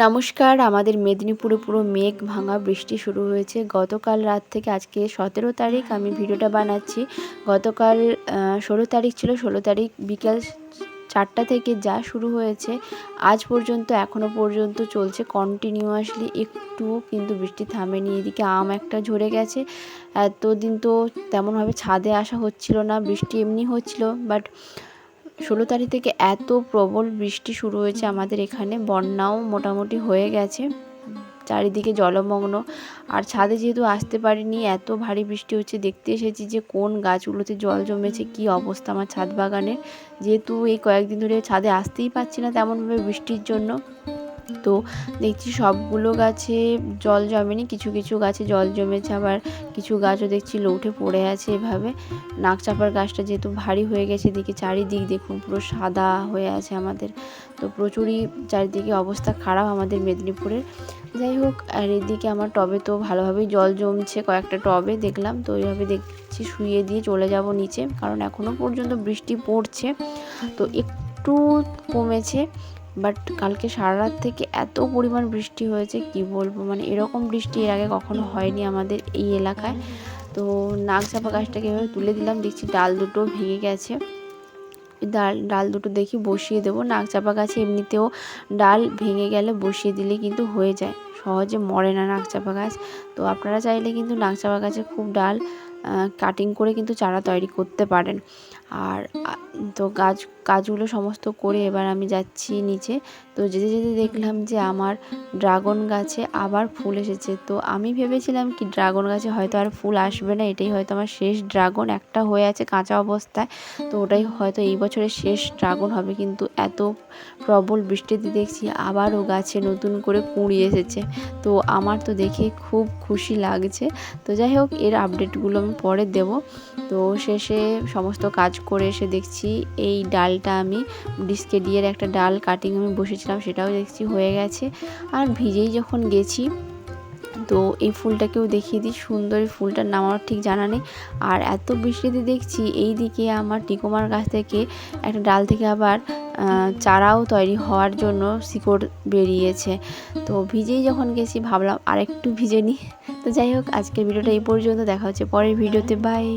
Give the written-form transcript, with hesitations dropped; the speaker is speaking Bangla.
নমস্কার। আমাদের মেদিনীপুরে পুরো মেঘ ভাঙা বৃষ্টি শুরু হয়েছে গতকাল রাত থেকে। আজকে 17 তারিখ আমি ভিডিওটা বানাচ্ছি। গতকাল 16 তারিখ ছিল। 16 তারিখ বিকেল 4টা থেকে যা শুরু হয়েছে আজ পর্যন্ত এখনও পর্যন্ত চলছে কন্টিনিউয়াসলি। একটুও কিন্তু বৃষ্টি থামেনি। এদিকে আম একটা ঝরে গেছে। এতদিন তো তেমনভাবে ছাদে আসা হচ্ছিল না, বৃষ্টি এমনি হচ্ছিল, বাট 16 তারিখ থেকে এত প্রবল বৃষ্টি শুরু হয়েছে আমাদের এখানে। বন্যাও মোটামুটি হয়ে গেছে, চারিদিকে জলমগ্ন। আর ছাদে যেহেতু আসতে পারিনি, এত ভারী বৃষ্টি হচ্ছে। দেখতে এসেছি যে কোন গাছগুলোতে জল জমেছে, কি অবস্থা আমার ছাদ বাগানের। যেহেতু এই কয়েকদিন ধরে ছাদে আসতেই পারছি না তেমনভাবে বৃষ্টির জন্য, তো দেখছি সবগুলো গাছে জল জমেনি, কিছু কিছু গাছে জল জমেছে, আবার কিছু গাছও দেখছি লৌটে পড়ে আছে এভাবে। নাকচাপার গাছটা যেহেতু ভারী হয়ে গেছে, এদিকে চারিদিক দেখুন পুরো সাদা হয়ে আছে আমাদের। তো প্রচুরই চারিদিকে অবস্থা খারাপ আমাদের মেদিনীপুরের। যাই হোক, আর এদিকে আমার টবে তো ভালোভাবেই জল জমছে, কয়েকটা টবে দেখলাম। তো ওইভাবে দেখছি শুইয়ে দিয়ে চলে যাব নিচে, কারণ এখনও পর্যন্ত বৃষ্টি পড়ছে। তো একটু কমেছে, বাট কালকে সারা রাত থেকে এত পরিমাণ বৃষ্টি হয়েছে কি বলবো। মানে এরকম বৃষ্টি এর আগে কখনো হয়নি আমাদের এই এলাকায়। তো নাকচাপা গাছটাকে এভাবে তুলে দিলাম, দেখছি ডাল দুটো ভেঙে গেছে। ডাল দুটো দেখি বসিয়ে দেবো। নাকচাপা গাছে এমনিতেও ডাল ভেঙে গেলে বসিয়ে দিলে কিন্তু হয়ে যায়, সহজে মরে না নাকচাপা গাছ। তো আপনারা চাইলে কিন্তু নাকচাপা গাছের খুব ডাল কাটিং করে কিন্তু চারা তৈরি করতে পারেন। আর তো কাজগুলো সমস্ত করে এবার আমি যাচ্ছি নিচে। তো যেতে যেতে দেখলাম যে আমার ড্রাগন গাছে আবার ফুল এসেছে। তো আমি ভেবেছিলাম কি ড্রাগন গাছে হয়তো আর ফুল আসবে না, এটাই হয়তো আমার শেষ ড্রাগন। একটা হয়ে আছে কাঁচা অবস্থায়, তো ওটাই হয়তো এই বছরের শেষ ড্রাগন হবে। কিন্তু এত প্রবল বৃষ্টিতে দেখছি আবারও গাছে নতুন করে কুঁড়ি এসেছে। তো আমার তো দেখে খুব খুশি লাগছে। তো যাই হোক, এর আপডেটগুলো আমি পরে দেব। তো শেষে সমস্ত কাজ করে এসে দেখছি এই ডালটা আমি ডিস্কেডিয়ের একটা ডাল কাটিং আমি বসেছিলাম, সেটাও দেখছি হয়ে গেছে। আর ভিজেই যখন গেছি, তো এই ফুলটাকেও দেখিয়ে দিই। সুন্দর এই ফুলটার নাম আমার ঠিক জানা নেই। আর এত বৃষ্টিতে দেখছি এই দিকে আমার টিকোমার গাছ থেকে একটা ডাল থেকে আবার চারাও তৈরি হওয়ার জন্য শিকড় বেরিয়েছে। তো ভিজেই যখন গেছি ভাবলাম আর একটু ভিজে নিই। তো যাই হোক, আজকের ভিডিওটা এই পর্যন্ত। দেখা হচ্ছে পরের ভিডিওতে। বাই।